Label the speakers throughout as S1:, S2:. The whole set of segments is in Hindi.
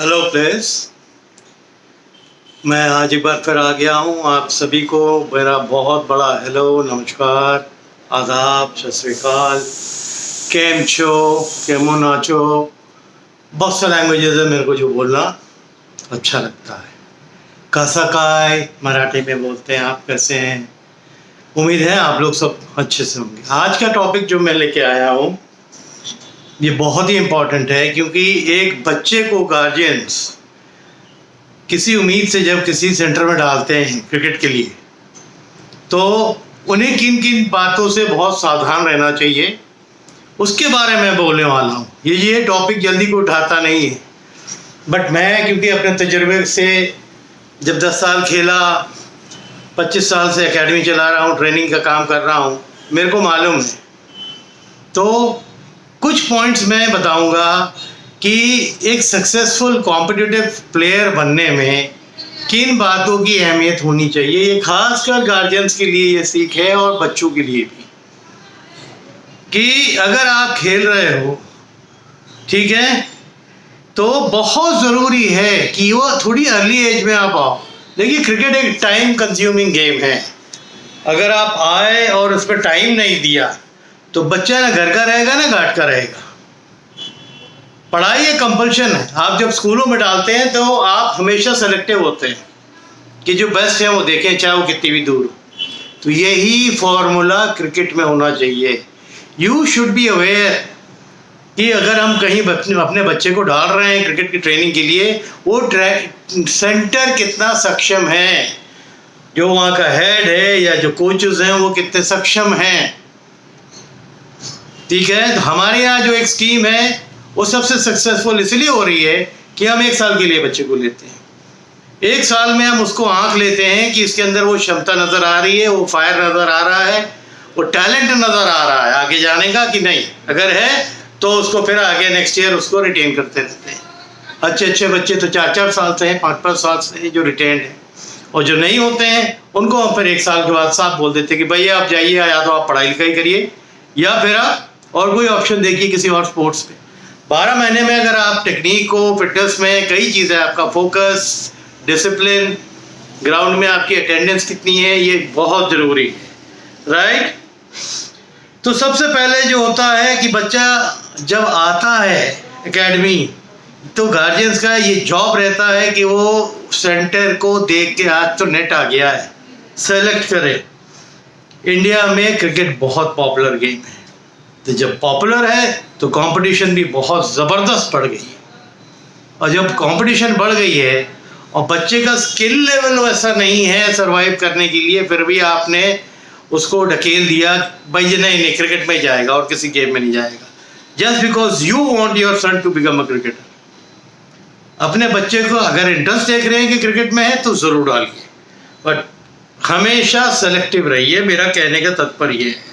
S1: हेलो प्लेस, मैं आज एक बार फिर आ गया हूँ। आप सभी को मेरा बहुत बड़ा हेलो, नमस्कार, आदाब, सत श्री अकाल, केम छो, केमो नाचो। बहुत सा लैंग्वेजेस है मेरे को जो बोलना अच्छा लगता है। कासाकाय मराठी में बोलते हैं। आप कैसे हैं? उम्मीद है आप लोग सब अच्छे से होंगे। आज का टॉपिक जो मैं लेके आया हूँ ये बहुत ही इम्पोर्टेंट है, क्योंकि एक बच्चे को गार्जियंस किसी उम्मीद से जब किसी सेंटर में डालते हैं क्रिकेट के लिए, तो उन्हें किन किन बातों से बहुत सावधान रहना चाहिए उसके बारे में बोलने वाला हूँ। ये टॉपिक जल्दी को उठाता नहीं है, बट मैं क्योंकि अपने तजुर्बे से जब 10 साल खेला, 25 साल से एकेडमी चला रहा हूँ, ट्रेनिंग का काम कर रहा हूँ, मेरे को मालूम है। तो कुछ पॉइंट्स मैं बताऊंगा कि एक सक्सेसफुल कॉम्पिटिटिव प्लेयर बनने में किन बातों की अहमियत होनी चाहिए। ये खासकर गार्जियंस के लिए ये सीख है और बच्चों के लिए भी, कि अगर आप खेल रहे हो, ठीक है, तो बहुत ज़रूरी है कि वो थोड़ी अर्ली एज में आप आओ। देखिए, क्रिकेट एक टाइम कंज्यूमिंग गेम है। अगर आप आए और उस पर टाइम नहीं दिया तो बच्चा ना घर का रहेगा ना घाट का रहेगा। पढ़ाई एक कंपल्शन है। आप जब स्कूलों में डालते हैं तो आप हमेशा सेलेक्टिव होते हैं कि जो बेस्ट है वो देखें, चाहे वो कितनी भी दूर हो। तो यही फॉर्मूला क्रिकेट में होना चाहिए। यू शुड बी अवेयर कि अगर हम कहीं अपने बच्चे को डाल रहे हैं क्रिकेट की ट्रेनिंग के लिए, वो सेंटर कितना सक्षम है, जो वहाँ का हेड है या जो कोचेस हैं वो कितने सक्षम हैं। ठीक है, तो हमारे यहाँ जो एक स्कीम है वो सबसे सक्सेसफुल इसलिए हो रही है कि हम 1 साल के लिए बच्चे को लेते हैं। 1 साल में हम उसको आंक लेते हैं कि इसके अंदर वो क्षमता नज़र आ रही है, वो फायर नज़र आ रहा है, वो टैलेंट नज़र आ रहा है आगे जाने का कि नहीं। अगर है तो उसको फिर आगे नेक्स्ट ईयर उसको रिटेन करते रहते हैं। अच्छे बच्चे तो 4 साल से हैं, 5 साल से जो रिटेन है, और जो नहीं होते हैं उनको हम फिर 1 साल के बाद साफ बोल देते हैं कि भैया आप जाइए, या तो आप पढ़ाई लिखाई करिए या फिर आप और कोई ऑप्शन देखिए किसी और स्पोर्ट्स पे। 12 महीने में अगर आप टेक्निक को, फिटनेस में कई चीज़ें, आपका फोकस, डिसिप्लिन, ग्राउंड में आपकी अटेंडेंस कितनी है, ये बहुत ज़रूरी है, राइट। तो सबसे पहले जो होता है कि बच्चा जब आता है एकेडमी, तो गार्जियंस का ये जॉब रहता है कि वो सेंटर को देख के, आज तो नेट आ गया है, सेलेक्ट करे। इंडिया में क्रिकेट बहुत पॉपुलर गेम है, तो जब पॉपुलर है तो कंपटीशन भी बहुत ज़बरदस्त बढ़ गई है। और जब कंपटीशन बढ़ गई है और बच्चे का स्किल लेवल वैसा नहीं है सरवाइव करने के लिए, फिर भी आपने उसको ढकेल दिया, भाई ये नहीं क्रिकेट में ही जाएगा और किसी गेम में नहीं जाएगा, just because you want your son to become a cricketer. अपने बच्चे को अगर इंटरेस्ट देख रहे हैं कि क्रिकेट में है तो ज़रूर डालिए, बट हमेशा सेलेक्टिव रहिए। मेरा कहने का तात्पर्य है,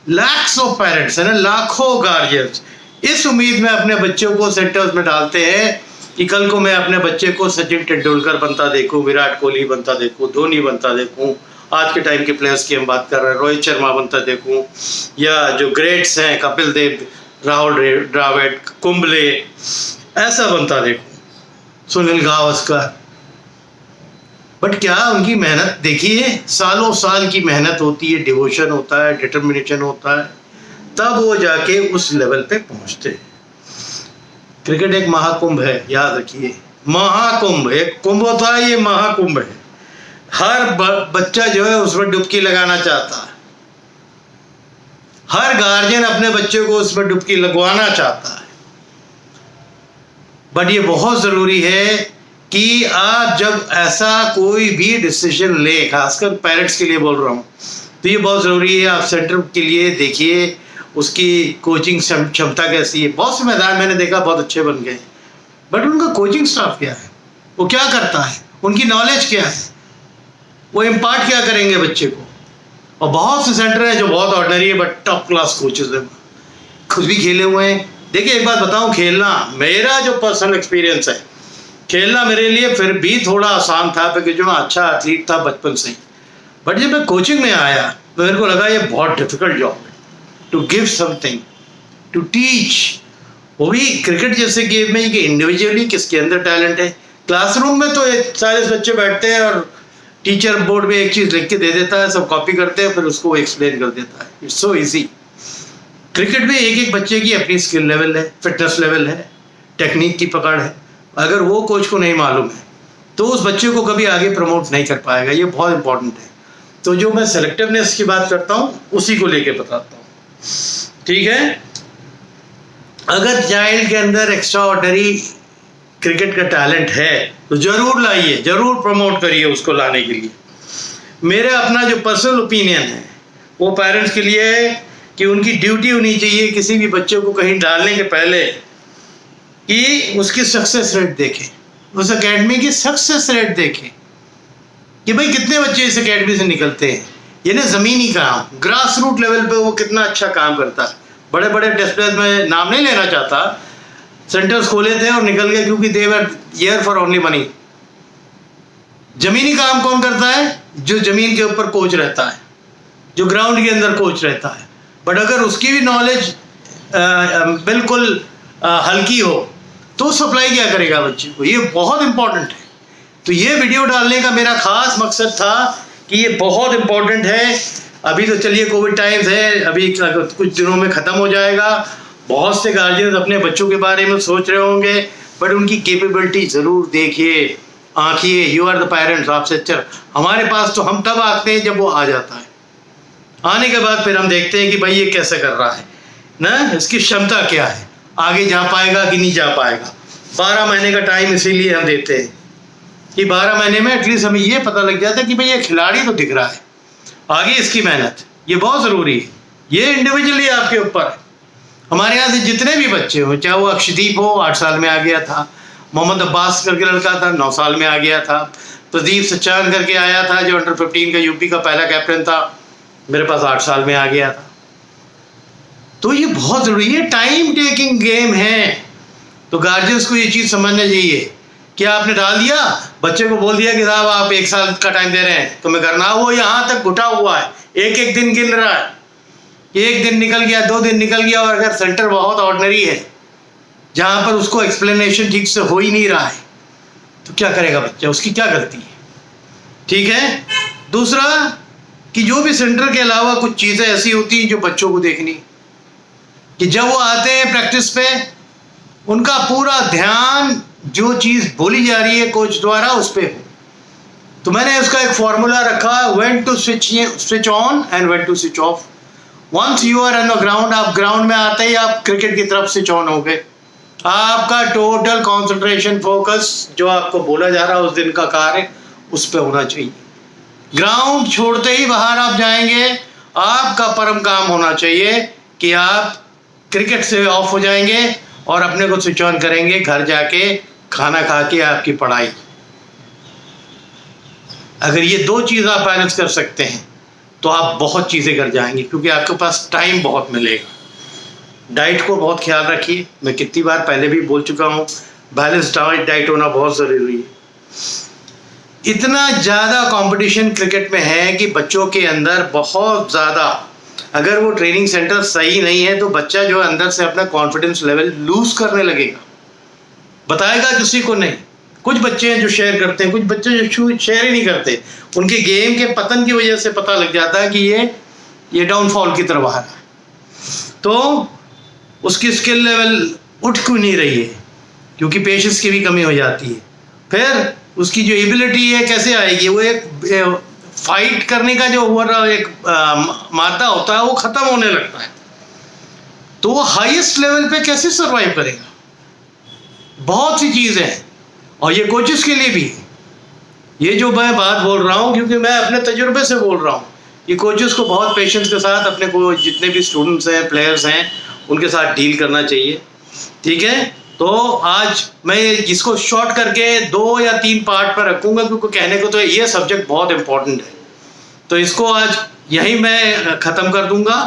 S1: लैक्स ऑफ पेरेंट्स है ना, लाखों गार्जियंस इस उम्मीद में अपने बच्चों को सेंटर्स में डालते हैं कि कल को मैं अपने बच्चे को सचिन तेंदुलकर बनता देखूं, विराट कोहली बनता देखूं, धोनी बनता देखूं, आज के टाइम के प्लेयर्स की हम बात कर रहे हैं, रोहित शर्मा बनता देखूं, या जो ग्रेट्स हैं कपिल देव, राहुल द्रविड़, कुंबले, ऐसा बनता देखूं, सुनील गावस्कर। बट क्या उनकी मेहनत देखिए, सालों साल की मेहनत होती है, डिवोशन होता है, डिटर्मिनेशन होता है, तब वो जाके उस लेवल पे पहुंचते हैं। क्रिकेट एक महाकुंभ है, याद रखिए, महाकुंभ। एक कुंभ होता है, ये महाकुंभ है। हर बच्चा जो है उसमें डुबकी लगाना चाहता है, हर गार्जियन अपने बच्चे को उसमें डुबकी लगवाना चाहता है। बट ये बहुत ज़रूरी है कि आप जब ऐसा कोई भी डिसीजन ले, खासकर पेरेंट्स के लिए बोल रहा हूँ, तो ये बहुत ज़रूरी है आप सेंटर के लिए देखिए उसकी कोचिंग क्षमता कैसी है। बहुत से मैदान मैंने देखा बहुत अच्छे बन गए, बट उनका कोचिंग स्टाफ क्या है, वो क्या करता है, उनकी नॉलेज क्या है, वो इम्पार्ट क्या करेंगे बच्चे को। और बहुत से सेंटर हैं जो बहुत ऑर्डिनरी है बट टॉप क्लास कोचेस हैं, खुद भी खेले हुए हैं। देखिए, एक बात बताऊँ, खेलना, मेरा जो पर्सनल एक्सपीरियंस है, खेलना मेरे लिए फिर भी थोड़ा आसान था क्योंकि जो मैं अच्छा एथलीट था बचपन से ही। बट जब मैं कोचिंग में आया तो मेरे को लगा ये बहुत डिफिकल्ट जॉब है, to give something, to teach वो भी क्रिकेट जैसे गेम में कि इंडिविजुअली किसके अंदर टैलेंट है। क्लासरूम में तो सारे बच्चे बैठते हैं और टीचर बोर्ड में एक चीज़ लिख के दे देता है, सब कॉपी करते हैं, फिर उसको एक्सप्लेन कर देता है। It's so easy. क्रिकेट में एक एक बच्चे की अपनी स्किल लेवल है, फिटनेस लेवल है, टेक्निक की पकड़ है। अगर वो कोच को नहीं मालूम है तो उस बच्चे को कभी आगे प्रमोट नहीं कर पाएगा। ये बहुत इंपॉर्टेंट है। तो जो मैं सेलेक्टिवनेस की बात करता हूँ उसी को लेके बताता हूँ, ठीक है। अगर चाइल्ड के अंदर एक्स्ट्रा ऑर्डिनरी क्रिकेट का टैलेंट है तो जरूर लाइए, जरूर प्रमोट करिए उसको लाने के लिए। मेरा अपना जो पर्सनल ओपिनियन है वो पेरेंट्स के लिए है कि उनकी ड्यूटी होनी चाहिए किसी भी बच्चे को कहीं डालने के पहले कि उसकी सक्सेस रेट देखें, उस एकेडमी की सक्सेस रेट देखें कि भाई कितने बच्चे इस एकेडमी से निकलते हैं। ये ना ज़मीनी काम, ग्रास रूट लेवल पे वो कितना अच्छा काम करता है। बड़े बड़े डिस्प्लेस में नाम नहीं लेना चाहता, सेंटर्स खोले थे और निकल गए क्योंकि दे वर हियर फॉर ओनली मनी। जमीनी काम कौन करता है? जो जमीन के ऊपर कोच रहता है, जो ग्राउंड के अंदर कोच रहता है। बट अगर उसकी भी नॉलेज बिल्कुल हल्की हो तो सप्लाई क्या करेगा बच्चे को? ये बहुत इंपॉर्टेंट है। तो ये वीडियो डालने का मेरा खास मकसद था कि ये बहुत इंपॉर्टेंट है। अभी तो चलिए कोविड टाइम्स है, अभी कुछ दिनों में ख़त्म हो जाएगा। बहुत से गार्जियंस अपने बच्चों के बारे में सोच रहे होंगे, बट उनकी कैपेबिलिटी ज़रूर देखिए, आंखिए। यू आर द पेरेंट्स, आपसे अच्छा। हमारे पास तो हम तब आते हैं जब वो आ जाता है। आने के बाद फिर हम देखते हैं कि भाई ये कैसे कर रहा है ना, इसकी क्षमता क्या है, आगे जा पाएगा कि नहीं जा पाएगा। 12 महीने का टाइम इसीलिए हम देते हैं कि 12 महीने में एटलीस्ट हमें ये पता लग जाता है कि भाई ये खिलाड़ी तो दिख रहा है, आगे इसकी मेहनत, ये बहुत ज़रूरी है। ये इंडिविजुअली आपके ऊपर है। हमारे यहाँ से जितने भी बच्चे हों, चाहे वो अक्षदीप हो 8 साल में आ गया था, मोहम्मद अब्बास करके लड़का था 9 साल में आ गया था, प्रदीप सच्चान करके आया था जो अंडर 15 का यूपी का पहला कैप्टन था, मेरे पास 8 साल में आ गया था। तो ये बहुत ज़रूरी है, टाइम टेकिंग गेम है। तो गार्जियंस को ये चीज़ समझना चाहिए कि आपने डाल दिया, बच्चे को बोल दिया कि साहब आप 1 साल का टाइम दे रहे हैं तुम्हें करना, वो यहाँ तक घुटा हुआ है, एक एक दिन गिन रहा है। 1 दिन निकल गया, 2 दिन निकल गया, और अगर सेंटर बहुत ऑर्डिनरी है जहाँ पर उसको एक्सप्लेनेशन ठीक से हो ही नहीं रहा है तो क्या करेगा बच्चा? उसकी क्या गलती है? ठीक है। दूसरा कि जो भी सेंटर के अलावा कुछ चीज़ें ऐसी होती हैं जो बच्चों को देखनी, कि जब वो आते हैं प्रैक्टिस पे उनका पूरा ध्यान जो चीज़ बोली जा रही है कोच द्वारा उस पर हो। तो मैंने उसका एक फॉर्मूला रखा, when to switch on and when to switch off. Once you are on the ground, आप ग्राउंड में आते ही आप क्रिकेट की तरफ स्विच ऑन हो गए। आपका टोटल कंसंट्रेशन फोकस जो आपको बोला जा रहा है उस दिन का कार्य उस पर होना चाहिए। ग्राउंड छोड़ते ही बाहर आप जाएंगे, आपका परम काम होना चाहिए कि आप क्रिकेट से ऑफ हो जाएंगे और अपने को स्विच ऑन करेंगे। घर जाके खाना खा के आपकी पढ़ाई, अगर ये 2 चीज़ आप बैलेंस कर सकते हैं तो आप बहुत चीज़ें कर जाएंगे, क्योंकि आपके पास टाइम बहुत मिलेगा। डाइट को बहुत ख्याल रखिए, मैं कितनी बार पहले भी बोल चुका हूँ, बैलेंस डाइट होना बहुत ज़रूरी है। इतना ज़्यादा कंपटीशन क्रिकेट में है कि बच्चों के अंदर बहुत ज़्यादा, अगर वो ट्रेनिंग सेंटर सही नहीं है तो बच्चा जो अंदर से अपना कॉन्फिडेंस लेवल लूज करने लगेगा, बताएगा किसी को नहीं। कुछ बच्चे हैं जो शेयर करते हैं, कुछ बच्चे जो शेयर ही नहीं करते। उनके गेम के पतन की वजह से पता लग जाता है कि ये डाउनफॉल की तरफ आ रहा है। तो उसकी स्किल लेवल उठ क्यों नहीं रही है? क्योंकि पेशेंस की भी कमी हो जाती है। फिर उसकी जो एबिलिटी है कैसे आएगी? वो एक फाइट करने का जो एक मादा होता है वो ख़त्म होने लगता है। तो वो हाईएस्ट लेवल पे कैसे सरवाइव करेगा? बहुत सी चीज़ें हैं, और ये कोचेस के लिए भी। ये जो मैं बात बोल रहा हूँ क्योंकि मैं अपने तजुर्बे से बोल रहा हूँ, ये कोचेस को बहुत पेशेंस के साथ अपने को जितने भी स्टूडेंट्स हैं, प्लेयर्स हैं, उनके साथ डील करना चाहिए। ठीक है। तो आज मैं इसको शॉर्ट करके 2 या 3 पार्ट पर रखूँगा, क्योंकि कहने को तो ये सब्जेक्ट बहुत इम्पोर्टेंट है। तो इसको आज यहीं मैं ख़त्म कर दूँगा।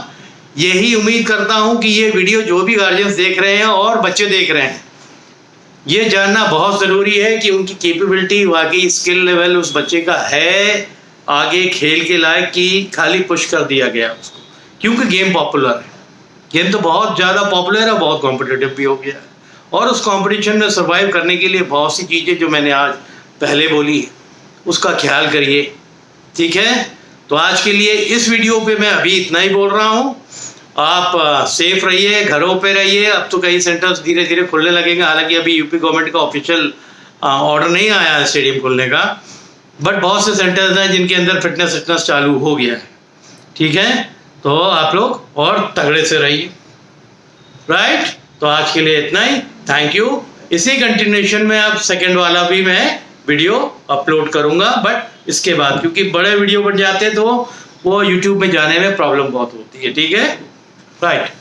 S1: यही उम्मीद करता हूँ कि ये वीडियो जो भी गार्जियंस देख रहे हैं और बच्चे देख रहे हैं, ये जानना बहुत ज़रूरी है कि उनकी कैपेबिलिटी, वाकई स्किल लेवल उस बच्चे का है आगे खेल के लायक, कि खाली पुश कर दिया गया उसको क्योंकि गेम पॉपुलर है। गेम तो बहुत ज़्यादा पॉपुलर है, बहुत कॉम्पिटिटिव भी हो गया है, और उस कंपटीशन में सर्वाइव करने के लिए बहुत सी चीज़ें जो मैंने आज पहले बोली उसका ख्याल करिए, ठीक है। तो आज के लिए इस वीडियो पे मैं अभी इतना ही बोल रहा हूँ। आप सेफ रहिए, घरों पे रहिए। अब तो कई सेंटर्स धीरे धीरे खुलने लगेंगे, हालांकि अभी यूपी गवर्नमेंट का ऑफिशियल ऑर्डर नहीं आया है स्टेडियम खुलने का, बट बहुत से सेंटर्स हैं जिनके अंदर फिटनेस चालू हो गया है, ठीक है। तो आप लोग और तगड़े से रहिए, राइट। तो आज के लिए इतना ही, थैंक यू। इसी कंटिन्यूएशन में अब सेकंड वाला भी मैं वीडियो अपलोड करूंगा, बट इसके बाद, क्योंकि बड़े वीडियो बन जाते हैं तो वो यूट्यूब में जाने में प्रॉब्लम बहुत होती है, ठीक है, राइट।